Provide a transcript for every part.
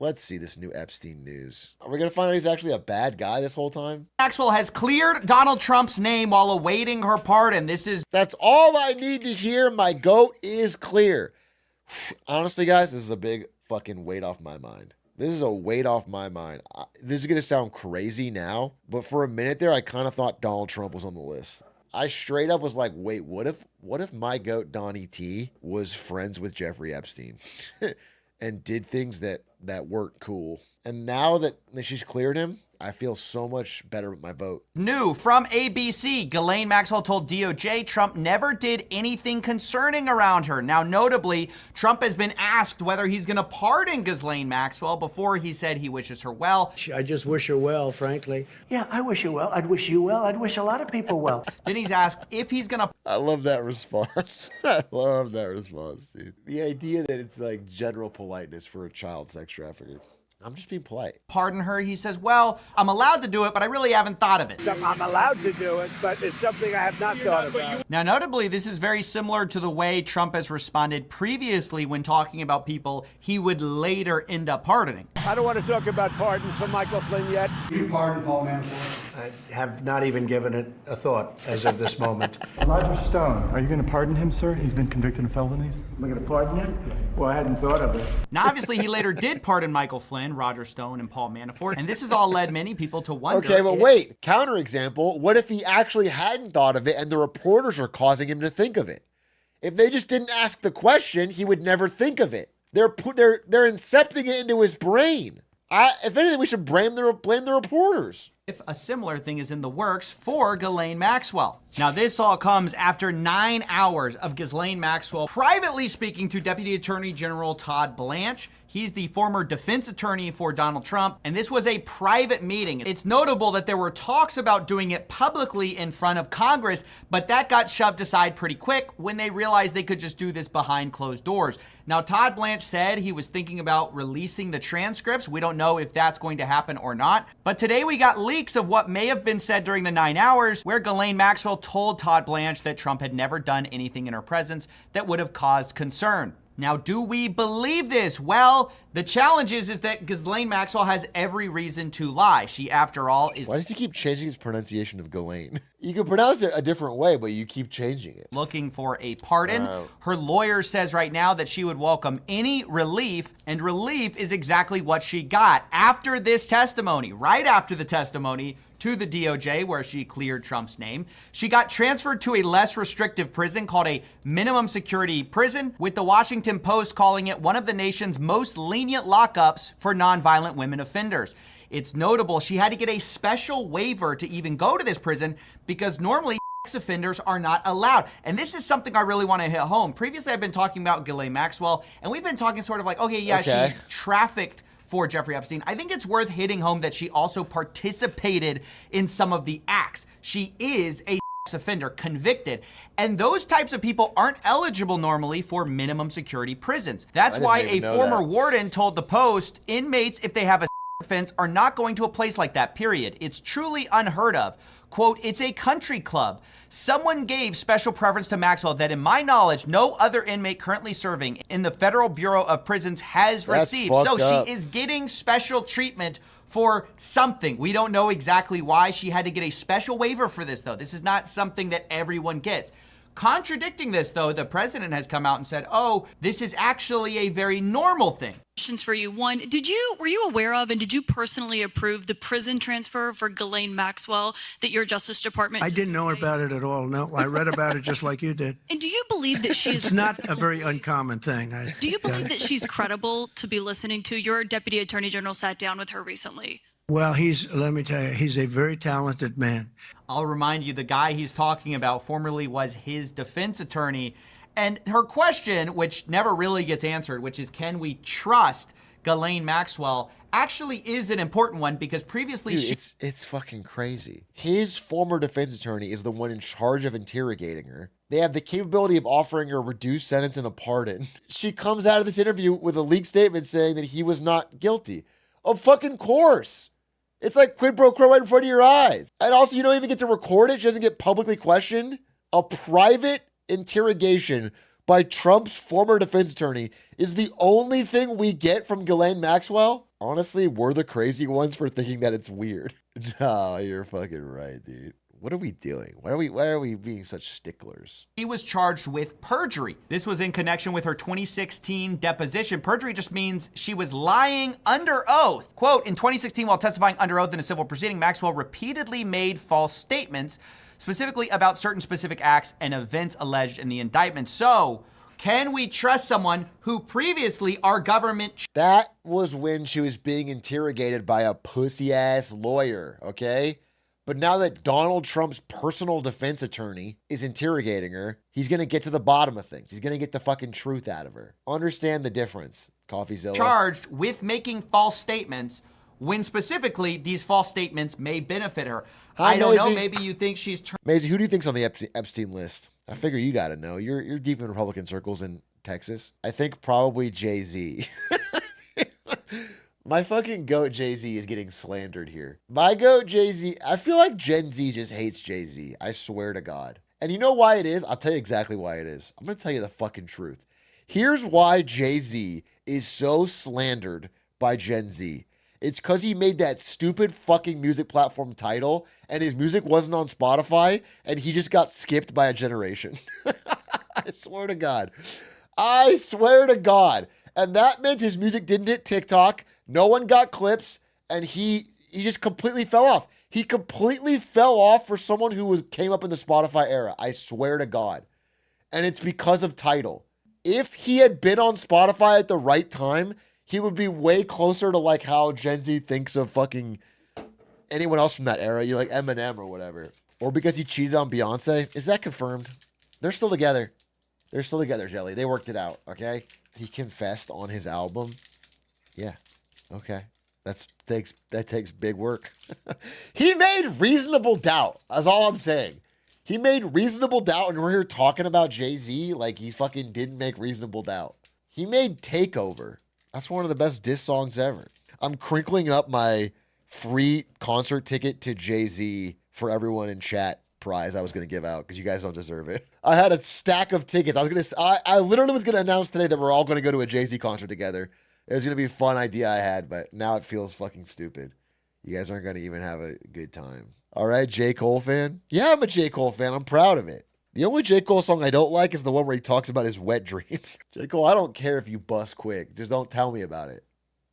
Let's see this new Epstein news. Are we going to find out he's actually a bad guy this whole time? Maxwell has cleared Donald Trump's name while awaiting her pardon. That's all I need to hear. My goat is clear. Honestly, guys, this is a big fucking weight off my mind. This is a weight off my mind. This is going to sound crazy now, but for a minute there, I kind of thought Donald Trump was on the list. I straight up was like, wait, what if my goat Donnie T was friends with Jeffrey Epstein and did things that weren't cool? And now that she's cleared him, I feel so much better with my vote. New from ABC, Ghislaine Maxwell told DOJ Trump never did anything concerning around her. Now, notably, Trump has been asked whether he's going to pardon Ghislaine Maxwell. Before, he said he wishes her well. I just wish her well, frankly. Yeah, I wish her well. I'd wish you well. I'd wish a lot of people well. Then he's asked if he's going to... I love that response. I love that response, dude. The idea that it's like general politeness for a child sex trafficker. I'm just being polite. Pardon her. He says, well, I'm allowed to do it, but I really haven't thought of it. I'm allowed to do it, but it's something I have not thought about. Now, notably, this is very similar to the way Trump has responded previously when talking about people he would later end up pardoning. I don't want to talk about pardons for Michael Flynn yet. You pardon Paul Manafort? I have not even given it a thought as of this moment. Roger Stone, are you going to pardon him, sir? He's been convicted of felonies. Am I going to pardon him? Well, I hadn't thought of it. Now, obviously, he later did pardon Michael Flynn, Roger Stone, and Paul Manafort, and this has all led many people to wonder... Okay, but wait. Counterexample, what if he actually hadn't thought of it and the reporters are causing him to think of it? If they just didn't ask the question, he would never think of it. They're incepting it into his brain. If anything, we should blame the reporters. If a similar thing is in the works for Ghislaine Maxwell. Now, this all comes after 9 hours of Ghislaine Maxwell privately speaking to Deputy Attorney General Todd Blanche. He's the former defense attorney for Donald Trump, and this was a private meeting. It's notable that there were talks about doing it publicly in front of Congress, but that got shoved aside pretty quick when they realized they could just do this behind closed doors. Now, Todd Blanche said he was thinking about releasing the transcripts. We don't know if that's going to happen or not, but today we got leaks of what may have been said during the 9 hours where Ghislaine Maxwell told Todd Blanche that Trump had never done anything in her presence that would have caused concern. Now, do we believe this? Well, the challenge is that Ghislaine Maxwell has every reason to lie. She, after all, is... Why does he keep changing his pronunciation of Ghislaine? You can pronounce it a different way, but you keep changing it. Looking for a pardon. Wow. Her lawyer says right now that she would welcome any relief, and relief is exactly what she got after this testimony. Right after the testimony to the DOJ, where she cleared Trump's name, she got transferred to a less restrictive prison called a minimum security prison, with the Washington Post calling it one of the nation's most lenient lockups for nonviolent women offenders. It's notable she had to get a special waiver to even go to this prison because normally sex offenders are not allowed. And this is something I really want to hit home. Previously, I've been talking about Ghislaine Maxwell, and we've been talking sort of like, okay, she trafficked for Jeffrey Epstein. I think it's worth hitting home that she also participated in some of the acts. She is a sex offender, convicted. And those types of people aren't eligible normally for minimum security prisons. That's why a former warden told the Post, inmates, if they have a offense, are not going to a place like that, period. It's truly unheard of. Quote, it's a country club. Someone gave special preference to Maxwell that, in my knowledge, no other inmate currently serving in the Federal Bureau of Prisons has received. So she is getting special treatment for something. We don't know exactly why. She had to get a special waiver for this, though. This is not something that everyone gets. Contradicting this, though, the president has come out and said, oh, this is actually a very normal thing. Questions for you. One, were you aware of and did you personally approve the prison transfer for Ghislaine Maxwell that your Justice Department... I didn't know about it at all, no. I read about it just like you did. And do you believe that she is... It's not a very uncommon thing. Do you believe that she's credible to be listening to? Your Deputy Attorney General sat down with her recently. Well, let me tell you, he's a very talented man. I'll remind you, the guy he's talking about formerly was his defense attorney. And her question, which never really gets answered, which is, can we trust Ghislaine Maxwell, actually is an important one because previously it's fucking crazy. His former defense attorney is the one in charge of interrogating her. They have the capability of offering her a reduced sentence and a pardon. She comes out of this interview with a leaked statement saying that he was not guilty. Of fucking course. It's like quid pro quo right in front of your eyes. And also, you don't even get to record it. She doesn't get publicly questioned. A private interrogation by Trump's former defense attorney is the only thing we get from Ghislaine Maxwell. Honestly, we're the crazy ones for thinking that it's weird. No, you're fucking right, dude. What are we doing? Why are we being such sticklers? He was charged with perjury. This was in connection with her 2016 deposition. Perjury just means she was lying under oath. Quote, in 2016, while testifying under oath in a civil proceeding, Maxwell repeatedly made false statements, specifically about certain specific acts and events alleged in the indictment. So, can we trust someone who previously our government... That was when she was being interrogated by a pussy-ass lawyer, okay? But now that Donald Trump's personal defense attorney is interrogating her, he's going to get to the bottom of things. He's going to get the fucking truth out of her. Understand the difference, Coffeezilla. Charged with making false statements when specifically these false statements may benefit her. Hi, I don't know. Maisie. Maybe you think she's... Maisie, who do you think's on the Epstein list? I figure you got to know. You're deep in Republican circles in Texas. I think probably Jay-Z. My fucking goat Jay-Z is getting slandered here. My goat Jay-Z, I feel like Gen Z just hates Jay-Z. I swear to God. And you know why it is? I'll tell you exactly why it is. I'm going to tell you the fucking truth. Here's why Jay-Z is so slandered by Gen Z. It's because he made that stupid fucking music platform Tidal, and his music wasn't on Spotify, and he just got skipped by a generation. I swear to God. I swear to God. And that meant his music didn't hit TikTok. No one got clips, and he just completely fell off. He completely fell off for someone who came up in the Spotify era. I swear to God. And it's because of Tidal. If he had been on Spotify at the right time, he would be way closer to like how Gen Z thinks of fucking anyone else from that era, you know, like Eminem or whatever. Or because he cheated on Beyonce. Is that confirmed? They're still together. They're still together, Jelly. They worked it out, okay? He confessed on his album. Yeah. Okay. That takes big work. He made Reasonable Doubt. That's all I'm saying. He made Reasonable Doubt, and we're here talking about Jay-Z like he fucking didn't make Reasonable Doubt. He made Takeover. That's one of the best diss songs ever. I'm crinkling up my free concert ticket to Jay-Z for everyone in chat prize I was going to give out because you guys don't deserve it. I had a stack of tickets. I literally was going to announce today that we're all going to go to a Jay-Z concert together. It was going to be a fun idea I had, but now it feels fucking stupid. You guys aren't going to even have a good time. All right, J. Cole fan? Yeah, I'm a J. Cole fan. I'm proud of it. The only J. Cole song I don't like is the one where he talks about his wet dreams. J. Cole, I don't care if you bust quick. Just don't tell me about it.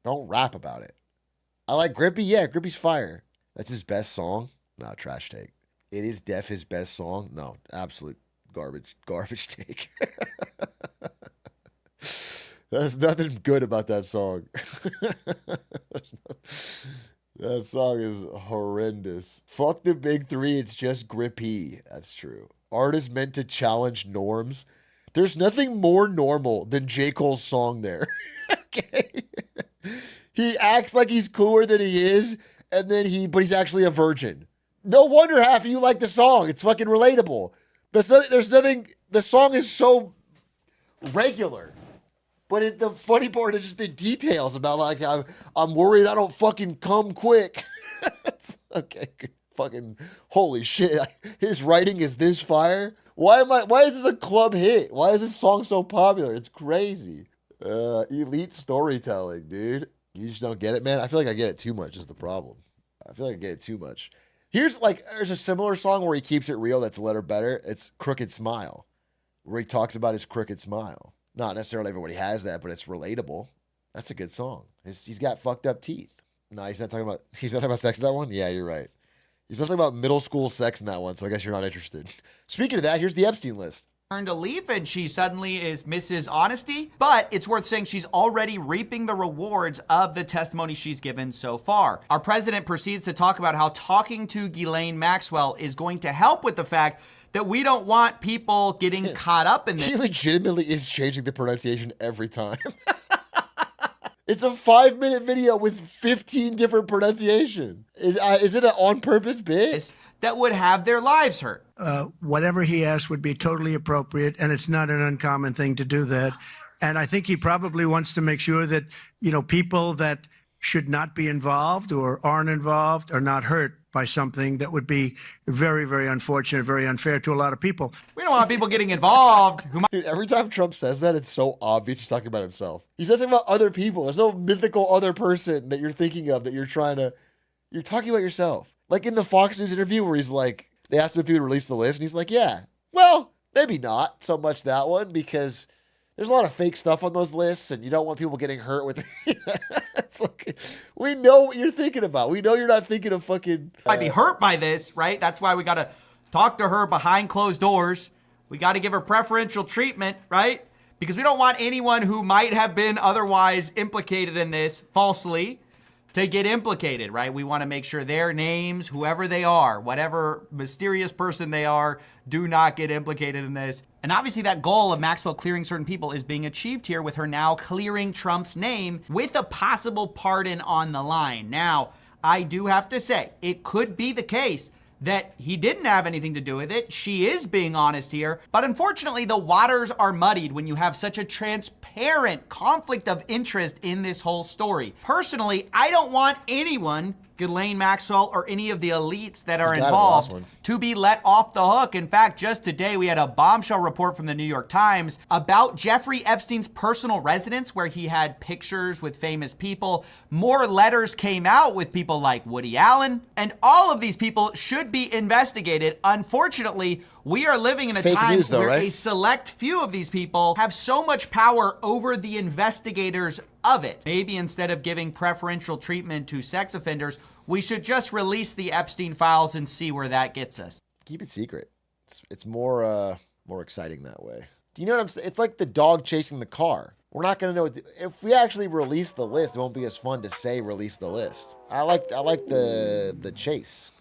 Don't rap about it. I like Grippy. Yeah, Grippy's fire. That's his best song. No, trash take. It is def his best song. No, absolute garbage take. There's nothing good about that song. That song is horrendous. Fuck the big three. It's just Grippy. That's true. Art is meant to challenge norms. There's nothing more normal than J. Cole's song there. Okay. He acts like he's cooler than he is, but he's actually a virgin. No wonder half of you like the song. It's fucking relatable. But there's nothing. The song is so regular. But the funny part is just the details about like I'm worried I don't fucking come quick. Okay, fucking holy shit. His writing is this fire. Why is this a club hit? Why is this song so popular? It's crazy. Elite storytelling, dude. You just don't get it, man. I feel like I get it too much is the problem. I feel like I get it too much. There's a similar song where he keeps it real that's a letter better. It's Crooked Smile, where he talks about his crooked smile. Not necessarily everybody has that, but it's relatable. That's a good song. He's got fucked up teeth. No, he's not talking about sex in that one? Yeah, you're right. He's not talking about middle school sex in that one, so I guess you're not interested. Speaking of that, here's the Epstein list. Turned a leaf and she suddenly is Mrs. Honesty, but it's worth saying she's already reaping the rewards of the testimony she's given so far. Our president proceeds to talk about how talking to Ghislaine Maxwell is going to help with the fact that we don't want people getting caught up in this. He legitimately is changing the pronunciation every time. It's a 5-minute video with 15 different pronunciations. Is it an on-purpose bit? That would have their lives hurt. Whatever he asked would be totally appropriate, and it's not an uncommon thing to do that. And I think he probably wants to make sure that, people that should not be involved or aren't involved or not hurt by something that would be very, very unfortunate, very unfair to a lot of people. We don't want people getting involved who might Dude, every time Trump says that, it's so obvious he's talking about himself. He's not talking about other people. There's no mythical other person that you're thinking of that you're talking about yourself. Like in the Fox News interview where he's like, they asked him if he would release the list, and he's like, yeah, well, maybe not so much that one, because there's a lot of fake stuff on those lists, and you don't want people getting hurt with it. It's like, we know what you're thinking about. We know you're not thinking of fucking... might be hurt by this, right? That's why we got to talk to her behind closed doors. We got to give her preferential treatment, right? Because we don't want anyone who might have been otherwise implicated in this falsely to get implicated, right? We want to make sure their names, whoever they are, whatever mysterious person they are, do not get implicated in this. And obviously that goal of Maxwell clearing certain people is being achieved here with her now clearing Trump's name with a possible pardon on the line. Now, I do have to say, it could be the case that he didn't have anything to do with it. She is being honest here. But unfortunately, the waters are muddied when you have such a transparent conflict of interest in this whole story. Personally, I don't want anyone, Ghislaine Maxwell or any of the elites that are involved, to be let off the hook. In fact, just today we had a bombshell report from the New York Times about Jeffrey Epstein's personal residence where he had pictures with famous people. More letters came out with people like Woody Allen, and all of these people should be investigated. Unfortunately, we are living in a time where a select few of these people have so much power over the investigators of it. Maybe instead of giving preferential treatment to sex offenders, we should just release the Epstein files and see where that gets us. Keep it secret. It's more exciting that way. Do you know what I'm saying? It's like the dog chasing the car. We're not going to know if we actually release the list. It won't be as fun to say release the list. I like the chase.